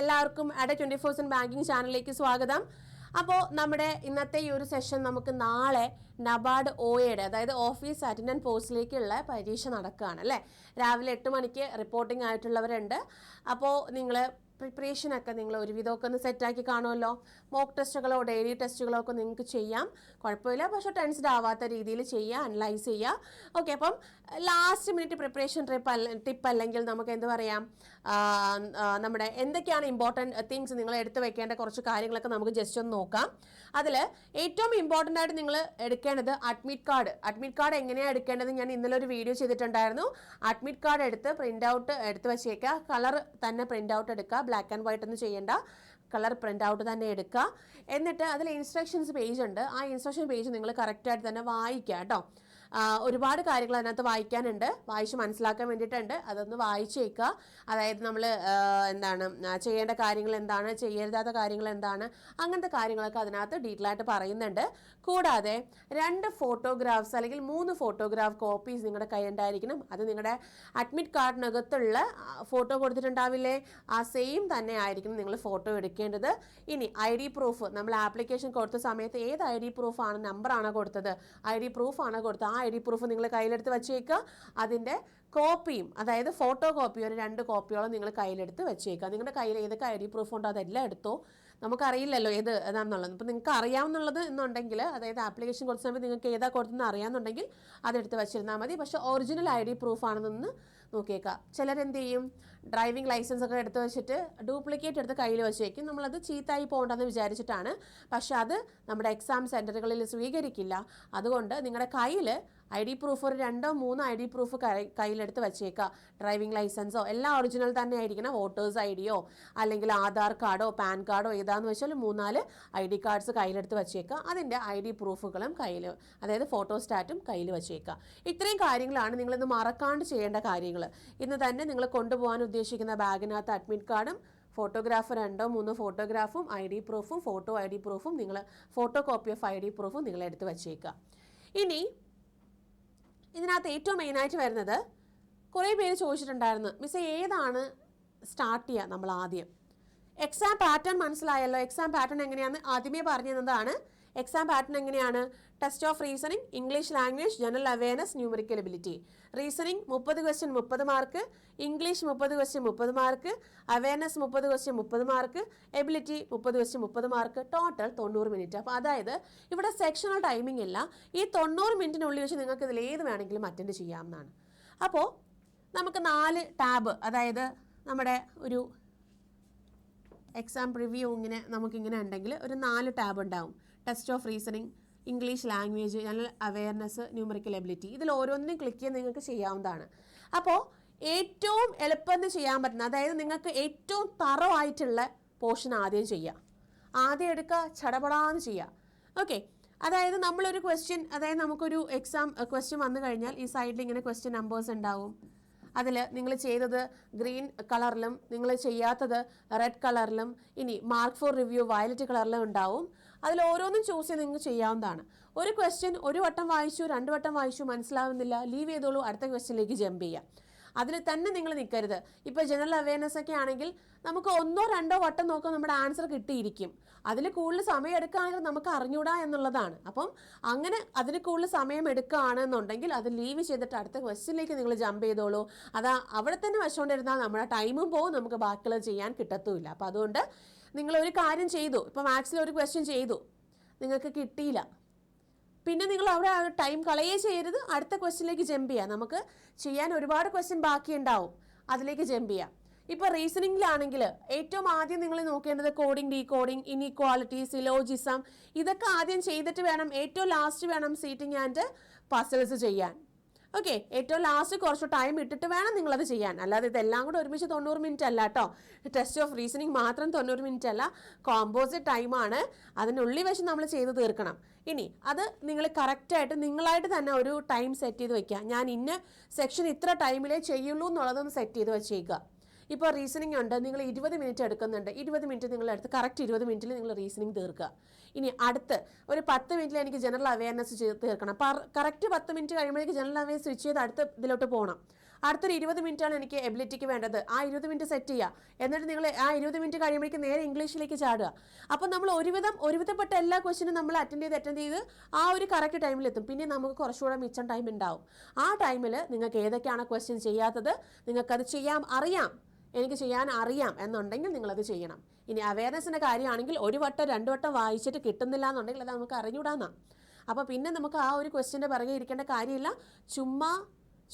എല്ലാവർക്കും ADA24/7 banking ചാനലിലേക്ക് സ്വാഗതം. അപ്പോൾ നമ്മുടെ ഇന്നത്തെ ഈ ഒരു സെഷൻ നമുക്ക് നാളെ നബാർഡ് OAയുടെ അതായത് ഓഫീസ് അറ്റൻഡന്റ് പോസ്റ്റിലേക്കുള്ള പരീക്ഷ നടക്കുകയാണ് അല്ലേ. രാവിലെ 8 മണിക്ക് റിപ്പോർട്ടിംഗ് ആയിട്ടുള്ളവരുണ്ട്. അപ്പോൾ നിങ്ങൾ പ്രിപ്പറേഷനൊക്കെ നിങ്ങൾ ഒരുവിധമൊക്കെ ഒന്ന് സെറ്റാക്കി കാണുമല്ലോ. മോക്ക് ടെസ്റ്റുകളോ ഡെയിലി ടെസ്റ്റുകളോ ഒക്കെ നിങ്ങൾക്ക് ചെയ്യാം, കുഴപ്പമില്ല. പക്ഷേ ടെൻസ്ഡ് ആവാത്ത രീതിയിൽ ചെയ്യുക, അനലൈസ് ചെയ്യുക. ഓക്കെ, അപ്പം ലാസ്റ്റ് മിനിറ്റ് പ്രിപ്പറേഷൻ ടിപ്പ് അല്ലെങ്കിൽ നമുക്ക് എന്ത് പറയാം, നമ്മുടെ എന്തൊക്കെയാണ് ഇമ്പോർട്ടൻറ്റ് തിങ്സ് നിങ്ങൾ എടുത്ത് വെക്കേണ്ട കുറച്ച് കാര്യങ്ങളൊക്കെ നമുക്ക് ജസ്റ്റ് ഒന്ന് നോക്കാം. അതിൽ ഏറ്റവും ഇമ്പോർട്ടൻ്റ് ആയിട്ട് നിങ്ങൾ എടുക്കേണ്ടത് അഡ്മിറ്റ് കാർഡ് എങ്ങനെയാണ് എടുക്കേണ്ടത് ഞാൻ ഇന്നലെ ഒരു വീഡിയോ ചെയ്തിട്ടുണ്ടായിരുന്നു. അഡ്മിറ്റ് കാർഡ് എടുത്ത് പ്രിൻ്റ് ഔട്ട് എടുത്ത് വെച്ചേക്കുക. കളർ തന്നെ പ്രിൻ്റ് ഔട്ട് എടുക്കുക, ബ്ലാക്ക് ആൻഡ് വൈറ്റ് ഒന്നും ചെയ്യേണ്ട, കളർ പ്രിൻ്റ് ഔട്ട് തന്നെ എടുക്കുക. എന്നിട്ട് അതിൽ ഇൻസ്ട്രക്ഷൻസ് പേജ് ഉണ്ട്, ആ ഇൻസ്ട്രക്ഷൻ പേജ് നിങ്ങൾ കറക്റ്റായിട്ട് തന്നെ വായിക്കുക കേട്ടോ. ഒരുപാട് കാര്യങ്ങൾ അതിനകത്ത് വായിക്കാനുണ്ട്, വായിച്ച് മനസ്സിലാക്കാൻ വേണ്ടിയിട്ടുണ്ട്. അതൊന്ന് വായിച്ചേക്കുക. അതായത് നമ്മൾ എന്താണ് ചെയ്യേണ്ട കാര്യങ്ങൾ എന്താണ്, ചെയ്യരുതാത്ത കാര്യങ്ങൾ എന്താണ്, അങ്ങനത്തെ കാര്യങ്ങളൊക്കെ അതിനകത്ത് ഡീറ്റെയിൽ ആയിട്ട് പറയുന്നുണ്ട്. കൂടാതെ 2 ഫോട്ടോഗ്രാഫ്സ് അല്ലെങ്കിൽ 3 ഫോട്ടോഗ്രാഫ് കോപ്പീസ് നിങ്ങളുടെ കയ്യിലുണ്ടായിരിക്കണം. അത് നിങ്ങളുടെ അഡ്മിറ്റ് കാർഡിനകത്തുള്ള ഫോട്ടോ കൊടുത്തിട്ടുണ്ടാവില്ലേ, ആ സെയിം തന്നെ ആയിരിക്കണം നിങ്ങൾ ഫോട്ടോ എടുക്കേണ്ടത്. ഇനി ID പ്രൂഫ്, നമ്മൾ ആപ്ലിക്കേഷൻ കൊടുത്ത സമയത്ത് ഏത് ID പ്രൂഫാണ്, നമ്പറാണോ കൊടുത്തത്, ID പ്രൂഫാണോ കൊടുത്തത്, ആ ID പ്രൂഫ് നിങ്ങൾ കയ്യിലെടുത്ത് വെച്ചേക്കുക. അതിൻ്റെ കോപ്പിയും അതായത് ഫോട്ടോ കോപ്പി ഒരു 2 കോപ്പിയോളം നിങ്ങൾ കയ്യിലെടുത്ത് വെച്ചേക്കുക. നിങ്ങളുടെ കയ്യിൽ ഏതൊക്കെ ID പ്രൂഫ് ഉണ്ടോ അതെല്ലാം എടുത്തോ. നമുക്കറിയില്ലല്ലോ ഏത് ഏതാണെന്നുള്ളത്. ഇപ്പോൾ നിങ്ങൾക്ക് അറിയാവുന്നുള്ളത് എന്നുണ്ടെങ്കിൽ, അതായത് ആപ്ലിക്കേഷൻ കൊടുത്ത സമയത്ത് നിങ്ങൾക്ക് ഏതാ കൊടുത്തെന്ന് അറിയാമെന്നുണ്ടെങ്കിൽ അതെടുത്ത് വെച്ചിരുന്നാൽ മതി. പക്ഷേ ഒറിജിനൽ ID പ്രൂഫ് ആണെന്നൊന്ന് നോക്കിയേക്കുക. ചിലരെന്ത് ചെയ്യും, ഡ്രൈവിംഗ് ലൈസൻസ് ഒക്കെ എടുത്ത് വെച്ചിട്ട് ഡ്യൂപ്ലിക്കേറ്റ് എടുത്ത് കയ്യിൽ വെച്ചേക്കും. നമ്മളത് ചീത്തായി പോകണ്ടെന്ന് വിചാരിച്ചിട്ടാണ്. പക്ഷെ അത് നമ്മുടെ എക്സാം സെൻറ്ററുകളിൽ സ്വീകരിക്കില്ല. അതുകൊണ്ട് നിങ്ങളുടെ കയ്യിൽ ID പ്രൂഫ് ഒരു 2-3 ID പ്രൂഫ് കയ്യിലെടുത്ത് വെച്ചേക്കുക. ഡ്രൈവിംഗ് ലൈസൻസോ എല്ലാം ഒറിജിനൽ തന്നെ ആയിരിക്കണം. വോട്ടേഴ്സ് IDയോ അല്ലെങ്കിൽ ആധാർ കാർഡോ പാൻ കാർഡോ ഏതാന്ന് വെച്ചാൽ 3-4 ID കാർഡ്സ് കയ്യിലെടുത്ത് വെച്ചേക്കുക. അതിൻ്റെ ID പ്രൂഫുകളും കയ്യിൽ, അതായത് ഫോട്ടോസ്റ്റാറ്റും കയ്യിൽ വെച്ചേക്കുക. ഇത്രയും കാര്യങ്ങളാണ് നിങ്ങളിന്ന് മറക്കാണ്ട് ചെയ്യേണ്ട കാര്യങ്ങൾ. ഇന്ന് തന്നെ നിങ്ങൾ കൊണ്ടുപോകാൻ ഉദ്ദേശിക്കുന്ന ബാഗിനകത്ത് അഡ്മിറ്റ് കാർഡും ഫോട്ടോഗ്രാഫ് 2-3 ഫോട്ടോഗ്രാഫും ID പ്രൂഫും ഫോട്ടോ ID പ്രൂഫും നിങ്ങൾ ഫോട്ടോ കോപ്പി ഓഫ് ID പ്രൂഫും നിങ്ങൾ എടുത്ത് വെച്ചേക്കുക. ഇനി ഇതിനകത്ത് ഏറ്റവും മെയിനായിട്ട് വരുന്നത്, കുറേ പേര് ചോദിച്ചിട്ടുണ്ടായിരുന്നു, മിസ്സേ ഏതാണ് സ്റ്റാർട്ട് ചെയ്യുക നമ്മൾ ആദ്യം. എക്സാം പാറ്റേൺ മനസ്സിലായല്ലോ. എക്സാം പാറ്റേൺ എങ്ങനെയാണെന്ന് ആദ്യമേ പറഞ്ഞു തന്നതാണ്. എക്സാം പാറ്റേൺ എങ്ങനെയാണ്, test of reasoning, English language, general awareness, numerical ability. Reasoning 30 question 30 mark, English 30 question 30 mark, awareness 30 question 30 mark, ability 30 question 30 mark, total 90 minute. അപ്പോൾ അതായത് ഇവിടെ സെക്ഷണൽ ടൈമിംഗ് ഇല്ല. ഈ 90 മിനിറ്റിനുള്ളിൽ വെച്ച് നിങ്ങൾക്ക് ഇതിൽ ഏത് വേണമെങ്കിലും അറ്റൻഡ് ചെയ്യാവുന്നതാണ്. അപ്പോൾ നമുക്ക് 4 ടാബ്, അതായത് നമ്മുടെ ഒരു എക്സാം പ്രിവ്യൂ നമുക്കിങ്ങനെ ഉണ്ടെങ്കിൽ ഒരു 4 ടാബ് ഉണ്ടാവും. Test of reasoning, English language, general awareness, numerical ability. ഇതിൽ ഓരോന്നിനും ക്ലിക്ക് ചെയ്ത് നിങ്ങൾക്ക് ചെയ്യാവുന്നതാണ്. അപ്പോൾ ഏറ്റവും എളുപ്പമെന്ന് ചെയ്യാൻ പറ്റുന്ന, അതായത് നിങ്ങൾക്ക് ഏറ്റവും തറവായിട്ടുള്ള പോർഷൻ ആദ്യം ചെയ്യുക. ആദ്യം എടുക്കുക, ചടപടാന്ന് ചെയ്യുക. ഓക്കെ, അതായത് നമ്മളൊരു ക്വസ്റ്റ്യൻ, അതായത് നമുക്കൊരു എക്സാം ക്വസ്റ്റ്യൻ വന്നു കഴിഞ്ഞാൽ ഈ സൈഡിൽ ഇങ്ങനെ ക്വസ്റ്റ്യൻ നമ്പേഴ്സ് ഉണ്ടാവും. അതിൽ നിങ്ങൾ ചെയ്തത് ഗ്രീൻ കളറിലും നിങ്ങൾ ചെയ്യാത്തത് റെഡ് കളറിലും, ഇനി മാർക്ക് ഫോർ റിവ്യൂ വയലറ്റ് കളറിലും ഉണ്ടാവും. അതിൽ ഓരോന്നും ചൂസ് ചെയ്ത് നിങ്ങൾക്ക് ചെയ്യാവുന്നതാണ്. ഒരു ക്വസ്റ്റ്യൻ ഒരു വട്ടം വായിച്ചു, 2 വട്ടം വായിച്ചു, മനസ്സിലാവുന്നില്ല, ലീവ് ചെയ്തോളൂ, അടുത്ത ക്വസ്റ്റ്യനിലേക്ക് ജമ്പ് ചെയ്യാം. അതിൽ തന്നെ നിങ്ങൾ നിൽക്കരുത്. ഇപ്പോൾ ജനറൽ അവയർനെസ് ഒക്കെ ആണെങ്കിൽ നമുക്ക് 1-2 വട്ടം നോക്കാൻ നമ്മുടെ ആൻസർ കിട്ടിയിരിക്കും. അതിൽ കൂടുതൽ സമയം എടുക്കുകയാണെങ്കിൽ നമുക്ക് അറിഞ്ഞൂടാ എന്നുള്ളതാണ്. അപ്പം അങ്ങനെ അതിന് കൂടുതൽ സമയം എടുക്കുകയാണെന്നുണ്ടെങ്കിൽ അത് ലീവ് ചെയ്തിട്ട് അടുത്ത ക്വസ്റ്റ്യനിലേക്ക് നിങ്ങൾ ജമ്പ് ചെയ്തോളൂ. അത് അവിടെ തന്നെ വെച്ചുകൊണ്ടിരുന്നാൽ നമ്മുടെ ടൈമും പോകും, നമുക്ക് ബാക്കിയുള്ളത് ചെയ്യാൻ കിട്ടത്തുമില്ല. അപ്പം അതുകൊണ്ട് നിങ്ങളൊരു കാര്യം ചെയ്തു, ഇപ്പോൾ മാത്സിൽ ഒരു ക്വസ്റ്റ്യൻ ചെയ്തു, നിങ്ങൾക്ക് കിട്ടിയില്ല, പിന്നെ നിങ്ങൾ അവിടെ ടൈം കളയേ ചെയ്യരുത്, അടുത്ത ക്വസ്റ്റ്യനിലേക്ക് ജമ്പ് ചെയ്യാം. നമുക്ക് ചെയ്യാൻ ഒരുപാട് ക്വസ്റ്റ്യൻ ബാക്കി ഉണ്ടാവും, അതിലേക്ക് ജമ്പ് ചെയ്യാം. ഇപ്പോൾ റീസണിങ്ങിലാണെങ്കിൽ ഏറ്റവും ആദ്യം നിങ്ങൾ നോക്കേണ്ടത് കോഡിംഗ്, ഡീകോഡിംഗ്, ഇൻഇക്വാലിറ്റി, സിലോജിസം, ഇതൊക്കെ ആദ്യം ചെയ്തിട്ട് വേണം ഏറ്റവും ലാസ്റ്റ് വേണം സീറ്റിംഗ് ആൻഡ് പസിൽസ് ചെയ്യാൻ. ഓക്കെ, ഏറ്റവും ലാസ്റ്റ് കുറച്ച് ടൈം ഇട്ടിട്ട് വേണം നിങ്ങളത് ചെയ്യാൻ. അല്ലാതെ ഇതെല്ലാം കൂടെ ഒരുമിച്ച് 90 മിനിറ്റ് അല്ല കേട്ടോ. ടെസ്റ്റ് ഓഫ് റീസണിങ് മാത്രം 90 മിനിറ്റ് അല്ല, കോമ്പോസിറ്റ് ടൈമാണ്. അതിനുള്ളിൽ വെച്ച് നമ്മൾ ചെയ്ത് തീർക്കണം. ഇനി അത് നിങ്ങൾ കറക്റ്റായിട്ട് നിങ്ങളായിട്ട് തന്നെ ഒരു ടൈം സെറ്റ് ചെയ്ത് വെക്കുക. ഞാൻ ഇന്ന സെക്ഷൻ ഇത്ര ടൈമിലേ ചെയ്യുള്ളൂ എന്നുള്ളതൊന്ന് സെറ്റ് ചെയ്ത് വെച്ചേക്കുക. ഇപ്പോൾ റീസണിംഗ് ഉണ്ട്, നിങ്ങൾ 20 മിനിറ്റ് എടുക്കുന്നുണ്ട്, 20 മിനിറ്റ് നിങ്ങൾ എടുത്ത് കറക്റ്റ് 20 മിനിറ്റിൽ നിങ്ങൾ റീസണിംഗ് തീർക്കുക. ഇനി അടുത്ത് ഒരു 10 മിനിറ്റിൽ എനിക്ക് ജനറൽ അവയർനെസ് തീർക്കണം. കറക്റ്റ് 10 മിനിറ്റ് കഴിയുമ്പോഴേക്ക് ജനറൽ അവയർനെസ് സ്വിച്ച് ചെയ്ത് അടുത്ത ഇതിലോട്ട് പോകണം. അടുത്തൊരു 20 മിനിറ്റാണ് എനിക്ക് എബിലിറ്റിക്ക് വേണ്ടത്. ആ 20 മിനിറ്റ് സെറ്റ് ചെയ്യുക. എന്നിട്ട് നിങ്ങൾ ആ 20 മിനിറ്റ് കഴിയുമ്പോഴേക്കും നേരെ ഇംഗ്ലീഷിലേക്ക് ചാടുക. അപ്പം നമ്മൾ ഒരുവിധപ്പെട്ട എല്ലാ ക്വസ്റ്റിനും നമ്മൾ അറ്റൻഡ് ചെയ്ത് ആ ഒരു കറക്റ്റ് ടൈമിലെത്തും. പിന്നെ നമുക്ക് കുറച്ചുകൂടെ മിച്ചം ടൈം ഉണ്ടാവും. ആ ടൈമിൽ നിങ്ങൾക്ക് ഏതൊക്കെയാണ് ക്വസ്റ്റ്യൻ ചെയ്യാത്തത്, നിങ്ങൾക്കത് എനിക്ക് ചെയ്യാൻ അറിയാം എന്നുണ്ടെങ്കിൽ നിങ്ങളത് ചെയ്യണം. ഇനി അവയർനെസ്സിൻ്റെ കാര്യമാണെങ്കിൽ 1 വട്ടം 2 വട്ടം വായിച്ചിട്ട് കിട്ടുന്നില്ല എന്നുണ്ടെങ്കിൽ അത് നമുക്ക് അറിഞ്ഞൂടാന്നാ. അപ്പോൾ പിന്നെ നമുക്ക് ആ ഒരു ക്വസ്റ്റ്യൻ്റെ പിറകെ ഇരിക്കേണ്ട കാര്യമില്ല.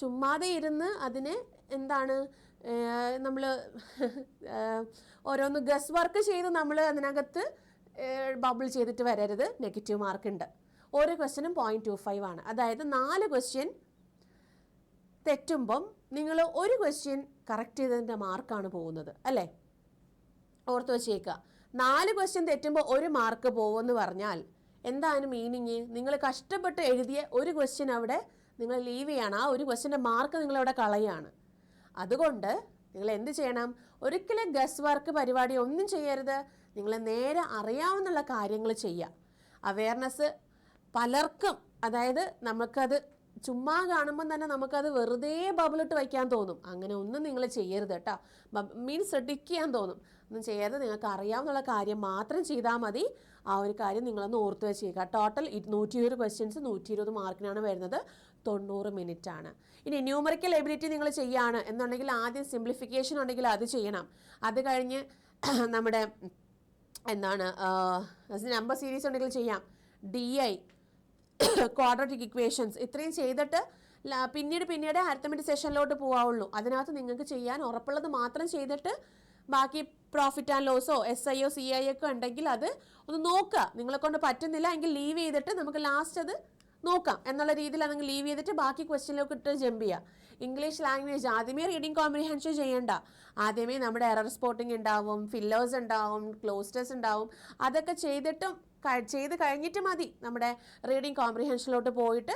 ചുമ്മാതെ ഇരുന്ന് അതിനെ നമ്മൾ ഓരോന്ന് ഗസ് വർക്ക് ചെയ്ത് നമ്മൾ അതിനകത്ത് ബബിൾ ചെയ്തിട്ട് വരരുത്. നെഗറ്റീവ് മാർക്കുണ്ട്. ഓരോ ക്വസ്റ്റ്യനും 0.25 ആണ്. അതായത് 4 ക്വസ്റ്റ്യൻ തെറ്റുമ്പം നിങ്ങൾ ഒരു ക്വസ്റ്റ്യൻ കറക്റ്റ് ചെയ്തതിൻ്റെ മാർക്കാണ് പോകുന്നത്, അല്ലേ? ഓർത്ത് വെച്ചേക്കുക. 4 ക്വസ്റ്റ്യൻ തെറ്റുമ്പോൾ 1 മാർക്ക് പോകുമെന്ന് പറഞ്ഞാൽ എന്താണ് മീനിങ്? നിങ്ങൾ കഷ്ടപ്പെട്ട് എഴുതിയ ഒരു ക്വസ്റ്റ്യൻ അവിടെ നിങ്ങൾ ലീവ് ചെയ്യണം. ആ ഒരു ക്വസ്റ്റ്യൻ്റെ മാർക്ക് നിങ്ങളവിടെ കളയാണ്. അതുകൊണ്ട് നിങ്ങൾ എന്ത് ചെയ്യണം? ഒരിക്കലും ഗസ് വർക്ക് പരിപാടി ഒന്നും ചെയ്യരുത്. നിങ്ങൾ നേരെ അറിയാവുന്നുള്ള കാര്യങ്ങൾ ചെയ്യുക. അവയർനെസ് പലർക്കും, അതായത് നമുക്കത് ചുമ്മാ കാണുമ്പം തന്നെ നമുക്കത് വെറുതെ ബബിളിട്ട് വയ്ക്കാൻ തോന്നും. അങ്ങനെ ഒന്നും നിങ്ങൾ ചെയ്യരുത് കേട്ടോ. ശ്രദ്ധിക്കാൻ ചെയ്യാൻ തോന്നും. ഒന്നും ചെയ്യരുത്. നിങ്ങൾക്ക് അറിയാവുന്നുള്ള കാര്യം മാത്രം ചെയ്താൽ മതി. ആ ഒരു കാര്യം നിങ്ങളൊന്ന് ഓർത്ത് വെച്ചേക്കുക. ടോട്ടൽ 120 ക്വസ്റ്റ്യൻസ് 120 മാർക്കിനാണ് വരുന്നത്. 90 മിനിറ്റ് ആണ്. ഇനി ന്യൂമറിക്കൽ എബിലിറ്റി നിങ്ങൾ ചെയ്യുകയാണ് എന്നുണ്ടെങ്കിൽ ആദ്യം സിംപ്ലിഫിക്കേഷൻ ഉണ്ടെങ്കിൽ അത് ചെയ്യണം. അത് കഴിഞ്ഞ് നമ്മുടെ നമ്പർ സീരീസ് ഉണ്ടെങ്കിൽ ചെയ്യാം. DI, ക്വാഡ്രാറ്റിക് ഇക്വേഷൻസ്, ഇത്രയും ചെയ്തിട്ട് പിന്നീട് അരിത്തമെറ്റിക് സെഷനിലോട്ട് പോകാവുള്ളൂ. അതിനകത്ത് നിങ്ങൾക്ക് ചെയ്യാൻ ഉറപ്പുള്ളത് മാത്രം ചെയ്തിട്ട് ബാക്കി പ്രോഫിറ്റ് ആൻഡ് ലോസോ SIO CI ഒക്കെ ഉണ്ടെങ്കിൽ അത് ഒന്ന് നോക്കുക. നിങ്ങളെ കൊണ്ട് പറ്റുന്നില്ല എങ്കിൽ ലീവ് ചെയ്തിട്ട് നമുക്ക് ലാസ്റ്റ് അത് നോക്കാം എന്നുള്ള രീതിയിൽ അതങ്ങ് ലീവ് ചെയ്തിട്ട് ബാക്കി ക്വസ്റ്റ്യനിലേക്ക് ഇട്ട് ജമ്പ് ചെയ്യുക. ഇംഗ്ലീഷ് ലാംഗ്വേജ് ആദ്യമേ റീഡിങ് കോംപ്രിഹെൻഷൻ ചെയ്യേണ്ട. ആദ്യമേ നമ്മുടെ എറർ സ്പോട്ടിംഗ് ഉണ്ടാവും, ഫില്ലേഴ്സ് ഉണ്ടാവും, ക്ലോസ്റ്റേഴ്സ് ഉണ്ടാവും. അതൊക്കെ ചെയ്ത് കഴിഞ്ഞിട്ട് മതി നമ്മുടെ റീഡിങ് കോംപ്രിഹെൻഷനിലോട്ട് പോയിട്ട്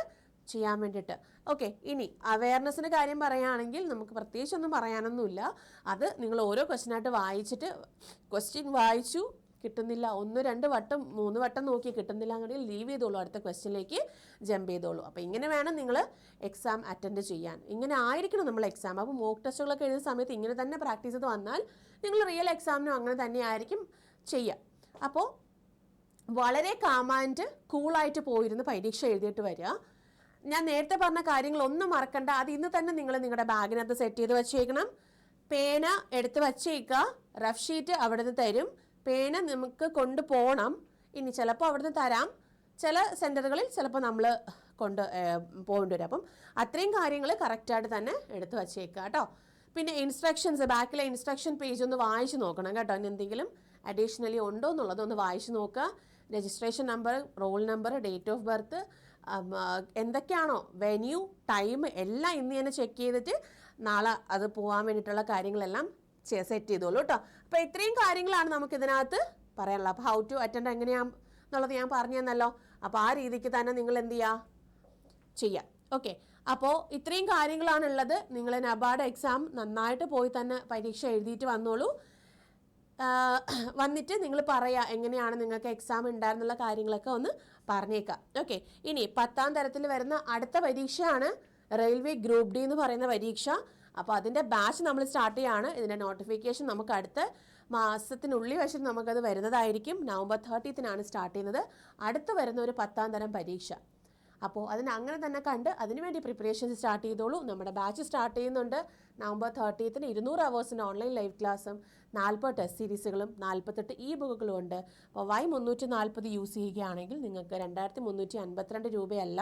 ചെയ്യാൻ വേണ്ടിയിട്ട്. ഓക്കെ, ഇനി അവയർനെസ്സിൻ്റെ കാര്യം പറയുകയാണെങ്കിൽ നമുക്ക് പ്രത്യേകിച്ചൊന്നും പറയാനൊന്നുമില്ല. അത് നിങ്ങൾ ഓരോ ക്വസ്റ്റ്യനായിട്ട് വായിച്ചിട്ട് ക്വസ്റ്റ്യൻ വായിച്ചു കിട്ടുന്നില്ല 1, 2 വട്ടം 3 വട്ടം നോക്കി കിട്ടുന്നില്ല എന്നുണ്ടെങ്കിൽ ലീവ് ചെയ്തോളൂ, അടുത്ത ക്വസ്റ്റ്യനിലേക്ക് ജമ്പ് ചെയ്തോളൂ. അപ്പോൾ ഇങ്ങനെ വേണം നിങ്ങൾ എക്സാം അറ്റൻഡ് ചെയ്യാൻ. ഇങ്ങനെ ആയിരിക്കണം നമ്മൾ എക്സാം. അപ്പോൾ മോക്ക് ടെസ്റ്റുകളൊക്കെ എഴുതുന്ന സമയത്ത് ഇങ്ങനെ തന്നെ പ്രാക്ടീസ് ചെയ്ത് വന്നാൽ നിങ്ങൾ റിയൽ എക്സാമിനും അങ്ങനെ തന്നെ ആയിരിക്കും ചെയ്യുക. അപ്പോൾ വളരെ കാമാൻഡ് കൂളായിട്ട് പോയിരുന്ന് പരീക്ഷ എഴുതിയിട്ട് വരിക. ഞാൻ നേരത്തെ പറഞ്ഞ കാര്യങ്ങളൊന്നും മറക്കണ്ട. അത് ഇന്ന് തന്നെ നിങ്ങൾ നിങ്ങളുടെ ബാഗിനകത്ത് സെറ്റ് ചെയ്ത് വെച്ചേക്കണം. പേന എടുത്ത് വച്ചേക്കുക. റഫ് ഷീറ്റ് അവിടെ നിന്ന് തരും. പേന നമുക്ക് കൊണ്ടുപോകണം. ഇനി ചിലപ്പോൾ അവിടുന്ന് തരാം, ചില സെൻറ്ററുകളിൽ ചിലപ്പോൾ നമ്മൾ പോകേണ്ടി വരും. അപ്പം അത്രയും കാര്യങ്ങൾ കറക്റ്റായിട്ട് തന്നെ എടുത്ത് വച്ചേക്കുക കേട്ടോ. പിന്നെ ഇൻസ്ട്രക്ഷൻസ്, ബാക്കിലെ ഇൻസ്ട്രക്ഷൻ പേജ് ഒന്ന് വായിച്ച് നോക്കണം കേട്ടോ. ഇനി എന്തെങ്കിലും അഡീഷണലി ഉണ്ടോ എന്നുള്ളതൊന്ന് വായിച്ച് നോക്കുക. Registration number, roll number, date of birth, എന്തൊക്കെയാണോ വെന്യൂ, ടൈം എല്ലാം ഇന്ന് തന്നെ ചെക്ക് ചെയ്തിട്ട് നാളെ അത് പോകാൻ വേണ്ടിയിട്ടുള്ള കാര്യങ്ങളെല്ലാം സെറ്റ് ചെയ്തോളൂ കേട്ടോ. അപ്പോൾ ഇത്രയും കാര്യങ്ങളാണ് നമുക്ക് ഇതിനകത്ത് പറയാനുള്ളത്. അപ്പോൾ ഹൗ ടു അറ്റൻഡ് എങ്ങനെയാണെന്നുള്ളത് ഞാൻ പറഞ്ഞു തന്നല്ലോ. അപ്പോൾ ആ രീതിക്ക് തന്നെ നിങ്ങൾ എന്ത് ചെയ്യാം. ഓക്കെ, അപ്പോൾ ഇത്രയും കാര്യങ്ങളാണുള്ളത്. നിങ്ങൾ നബാർഡ് എക്സാം നന്നായിട്ട് പോയി തന്നെ പരീക്ഷ എഴുതിയിട്ട് വന്നോളൂ. വന്നിട്ട് നിങ്ങൾ പറയുക എങ്ങനെയാണ് നിങ്ങൾക്ക് എക്സാം ഉണ്ടായിരുന്നുള്ള കാര്യങ്ങളൊക്കെ ഒന്ന് പറഞ്ഞേക്കാം. ഓക്കെ, ഇനി 10ാം തരത്തിൽ വരുന്ന അടുത്ത പരീക്ഷയാണ് റെയിൽവേ ഗ്രൂപ്പ് ഡി എന്ന് പറയുന്ന പരീക്ഷ. അപ്പോൾ അതിൻ്റെ ബാച്ച് നമ്മൾ സ്റ്റാർട്ട് ചെയ്യുകയാണ്. ഇതിൻ്റെ നോട്ടിഫിക്കേഷൻ നമുക്ക് അടുത്ത മാസത്തിനുള്ളിൽ വെച്ചിട്ട് നമുക്കത് വരുന്നതായിരിക്കും. നവംബർ 30 സ്റ്റാർട്ട് ചെയ്യുന്നത്. അടുത്ത് വരുന്ന ഒരു 10ാം തരം പരീക്ഷ. അപ്പോൾ അങ്ങനെ തന്നെ കണ്ട് അതിനുവേണ്ടി പ്രിപ്പറേഷൻസ് സ്റ്റാർട്ട് ചെയ്തോളൂ. നമ്മുടെ ബാച്ച് സ്റ്റാർട്ട് ചെയ്യുന്നുണ്ട്. നവംബർ 30 200 അവേഴ്സിൻ്റെ ഓൺലൈൻ ലൈവ് ക്ലാസ്സും 40 ടെസ്റ്റ് സീരീസുകളും 48 ബുക്കുകളും ഉണ്ട്. അപ്പോൾ Y340 യൂസ് ചെയ്യുകയാണെങ്കിൽ നിങ്ങൾക്ക് 2352 രൂപയല്ല,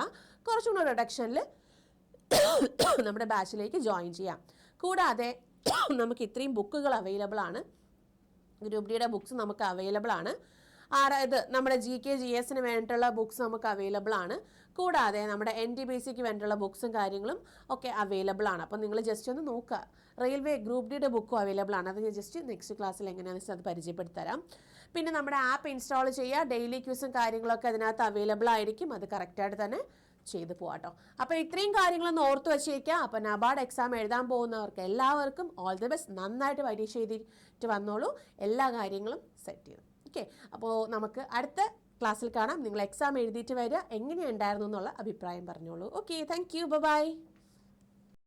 കുറച്ചും കൂടെ റിഡക്ഷനിൽ നമ്മുടെ ബാച്ചിലേക്ക് ജോയിൻ ചെയ്യാം. കൂടാതെ നമുക്ക് ഇത്രയും ബുക്കുകൾ അവൈലബിൾ ആണ്. ഗ്രൂപ്പ് ഡിയുടെ ബുക്സ് നമുക്ക് അവൈലബിൾ ആണ്. അതായത് നമ്മുടെ GK GS വേണ്ടിയിട്ടുള്ള ബുക്സ് നമുക്ക് അവൈലബിൾ ആണ്. കൂടാതെ നമ്മുടെ NTPCക്ക് വേണ്ടിയിട്ടുള്ള ബുക്സും കാര്യങ്ങളും ഒക്കെ അവൈലബിൾ ആണ്. അപ്പോൾ നിങ്ങൾ ജസ്റ്റ് ഒന്ന് നോക്കുക. റെയിൽവേ ഗ്രൂപ്പ് ഡിയുടെ ബുക്കും അവൈലബിൾ ആണ്. അത് ഞാൻ ജസ്റ്റ് നെക്സ്റ്റ് ക്ലാസ്സിൽ എങ്ങനെയാണെന്ന് വെച്ചാൽ അത് പരിചയപ്പെടുത്തി തരാം. പിന്നെ നമ്മുടെ ആപ്പ് ഇൻസ്റ്റാൾ ചെയ്യുക. ഡെയിലി ക്യൂസും കാര്യങ്ങളൊക്കെ അതിനകത്ത് അവൈലബിൾ ആയിരിക്കും. അത് കറക്റ്റായിട്ട് തന്നെ ചെയ്ത് പോകാട്ടോ. അപ്പോൾ ഇത്രയും കാര്യങ്ങളൊന്ന് ഓർത്ത് വെച്ചേക്കുക. അപ്പോൾ നബാർഡ് എക്സാം എഴുതാൻ പോകുന്നവർക്ക് എല്ലാവർക്കും ഓൾ ദി ബെസ്റ്റ്. നന്നായിട്ട് പരീക്ഷ എഴുതിയിട്ട് വന്നോളൂ. എല്ലാ കാര്യങ്ങളും സെറ്റ് ചെയ്തു. ഓക്കെ, അപ്പോൾ നമുക്ക് അടുത്ത ക്ലാസ്സിൽ കാണാം. നിങ്ങൾ എക്സാം എഴുതിയിട്ട് വരിക, എങ്ങനെയുണ്ടായിരുന്നു എന്നുള്ള അഭിപ്രായം പറഞ്ഞോളൂ. Okay, thank you, by.